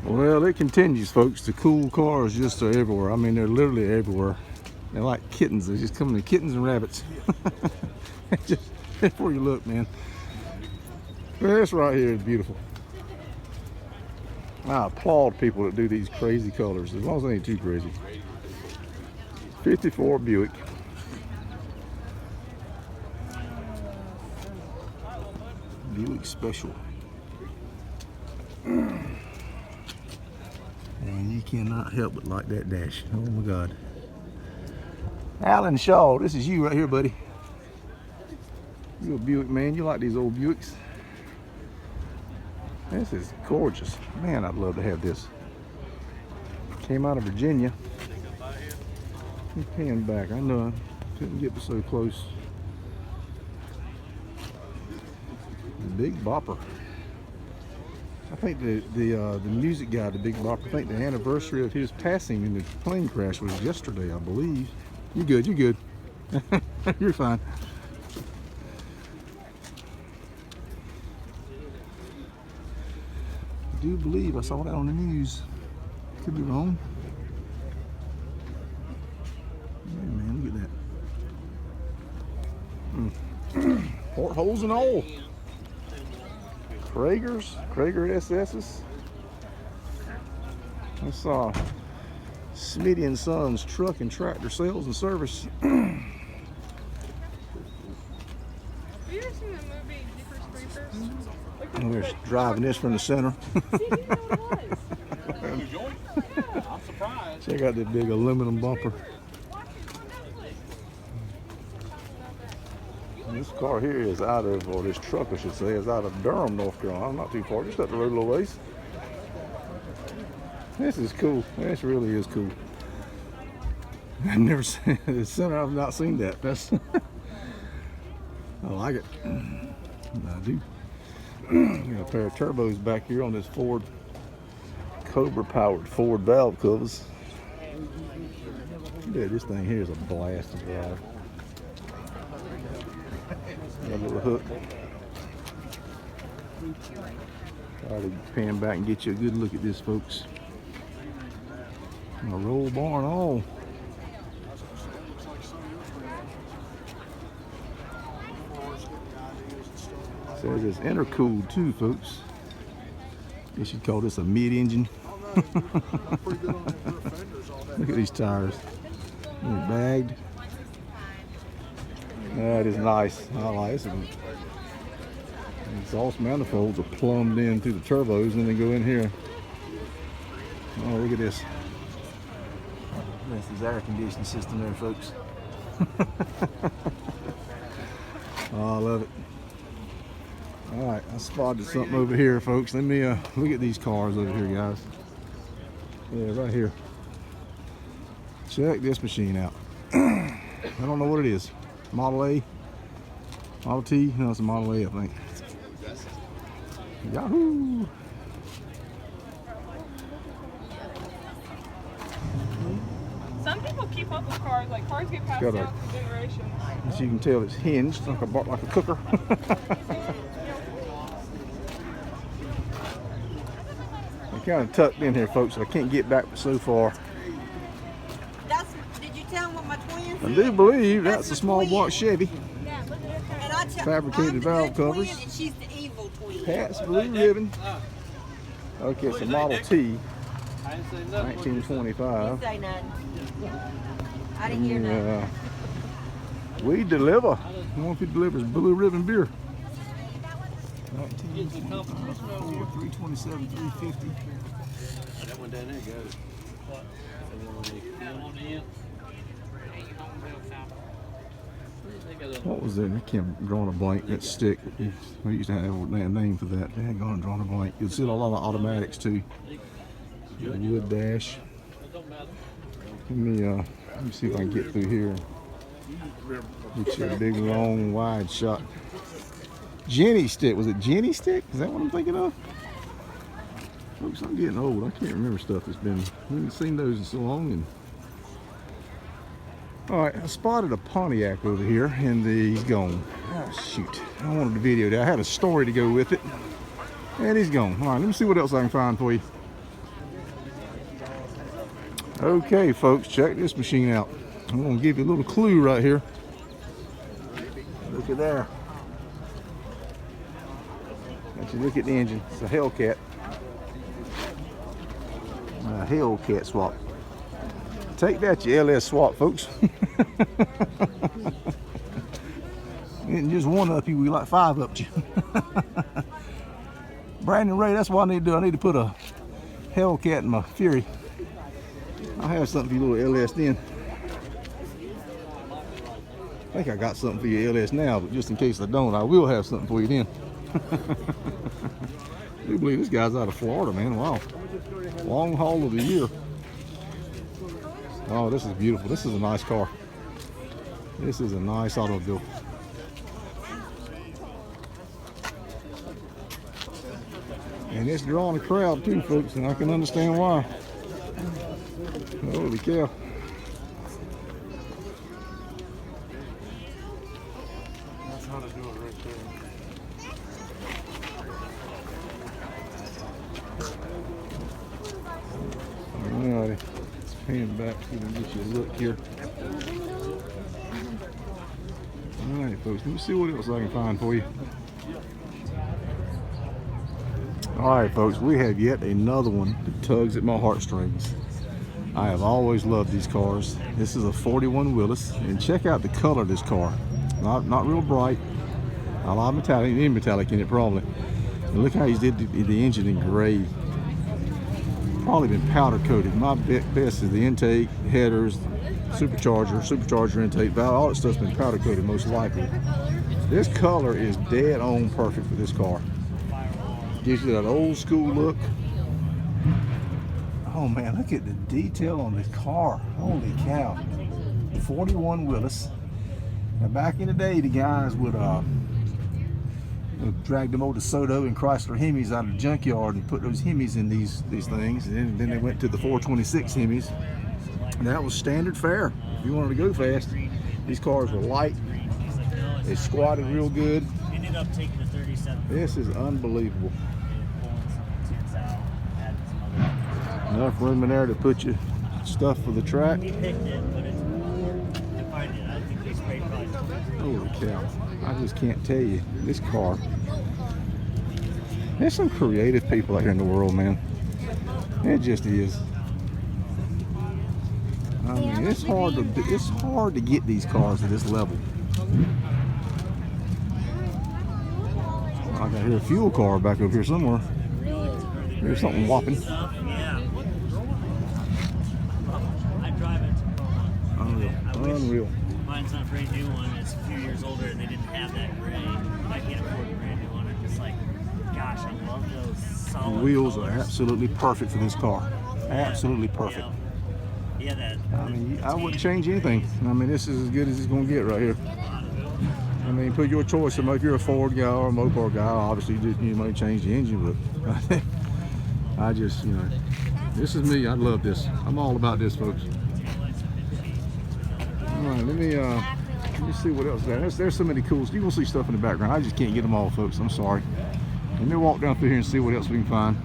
Well, it continues, folks. The cool cars just are everywhere. I mean, they're literally everywhere. They're like kittens. They just come in kittens and rabbits. Just before you look, man. This right here is beautiful. I applaud people that do these crazy colors, as long as they ain't too crazy. 54 Buick. Buick Special. And you cannot help but like that dash. Oh my God. Alan Shaw, this is you right here, buddy. You're a Buick man. You like these old Buicks. This is gorgeous. Man, I'd love to have this. Came out of Virginia. He's paying back. I know I couldn't get so close. Big Bopper. I think the music guy, the Big Bopper, I think the anniversary of his passing in the plane crash was yesterday, I believe. You good, you good. You're fine. I do believe I saw that on the news. Could be wrong. Hey man, look at that. Portholes and all. Krager SS's. I saw Smitty and Sons Truck and Tractor Sales and Service. Have you ever seen that movie, Jeepers Creepers? We're driving this from the center. See, you know what it was. I'm surprised. Check out that big aluminum bumper. This car here is out of, or this truck I should say, is out of Durham, North Carolina. Not too far, just up the road a little ways. This is cool. This really is cool. I've never seen the center. I've not seen that. That's I like it. I do. Got a pair of turbos back here on this Ford Cobra powered Ford valve covers. Yeah, this thing here is a blast to drive. Got a little hook. Try to pan back and get you a good look at this, folks. A roll bar and all. Says it's intercooled too, folks. Guess you'd call this a mid-engine. Look at these tires. They're bagged. That is nice. I like this. Exhaust manifolds are plumbed in through the turbos and then go in here. Oh, look at this. That's his air conditioning system there, folks. Oh, I love it. All right, I spotted something over here, folks. Let me look at these cars over here, guys. Yeah, right here. Check this machine out. I don't know what it is. Model A, Model T. No, it's a Model A, I think. Yahoo! Some people keep up with cars, like cars get passed Got down through generations. As you can tell, it's hinged like a cooker. I'm kind of tucked in here, folks, so I can't get back so far. Did you tell them what my twins I did? do believe that's a my small twin. block Chevy. And I tell, Fabricated I'm the valve good twin covers. and she's the evil twin. Pat's blue ribbon. Okay, it's a Model T, I didn't say nothing. 1925. Didn't say nothing. I didn't hear nothing. We deliver. The one who delivers blue ribbon beer. 327, 350. That one down there goes. What was that? I can't draw a blank. That stick. We used to have a name for that. They had gone drawing a blank. You'll see a lot of automatics too. The wood dash. Let me see if I can get through here. Get you a big, long, wide shot. Jenny stick. Was it Jenny stick? Is that what I'm thinking of? Folks, I'm getting old. I can't remember stuff that's been. We haven't seen those in so long. And all right, I spotted a Pontiac over here, and he's gone. Oh, shoot. I wanted to video that. I had a story to go with it, and he's gone. All right, let me see what else I can find for you. Okay, folks, check this machine out. I'm gonna give you a little clue right here. Look at there. Let you look at the engine. It's a Hellcat. A Hellcat swap. Take that, you LS swap, folks. Ain't just one up you, we like 5 up you. Brandon Ray, that's what I need to do. I need to put a Hellcat in my Fury. I'll have something for you little LS then. I think I got something for you LS now, but just in case I don't, I will have something for you then. I do believe this guy's out of Florida, man. Wow. Long haul of the year. Oh, this is beautiful. This is a nice car. This is a nice automobile. And it's drawing a crowd too, folks, and I can understand why. Holy cow. That's how to do it right there. Alrighty, let's pan back so we can get you a look here. Alright, folks, let me see what else I can find for you. Alright, folks, we have yet another one that tugs at my heartstrings. I have always loved these cars. This is a 41 Willis, and check out the color of this car. Not real bright. A lot of metallic, any metallic in it probably. And look how he did the engine in gray. Probably been powder coated. My best is the intake, headers, supercharger intake valve. All that stuff's been powder coated most likely. This color is dead on perfect for this car. Gives you that old school look. Oh man, look at the detail on this car. Holy cow. 41 Willis. Now back in the day, the guys would drag them old DeSoto and Chrysler Hemis out of the junkyard and put those Hemis in these things, and then they went to the 426 Hemis. And that was standard fare. If you wanted to go fast, these cars were light. They squatted real good. Ended up taking the 37. This is unbelievable. Enough room in there to put your stuff for the track. We picked it, but it's to find it. I think they sprayed probably. Holy cow. I just can't tell you. This car. There's some creative people out here in the world, man. It just is. I mean, it's hard to get these cars at this level. I got here a fuel car back up here somewhere. There's something whopping. Yeah. I drive it. Unreal. Unreal. Mine's not a brand new one. It's a few years older, and they didn't have that gray. I can't afford a brand new one. I'm just like, gosh, I love those solid The wheels colors. are absolutely perfect for this car. Absolutely perfect. Yeah, that. I mean, I wouldn't change anything. I mean, this is as good as it's going to get right here. I mean, put your choice. If you're a Ford guy or a Mopar guy, obviously you might change the engine, but I just, you know, this is me. I love this. I'm all about this, folks. All right, let me see what else is there. There's so many cool. You will see stuff in the background. I just can't get them all, folks. I'm sorry. Let me walk down through here and see what else we can find.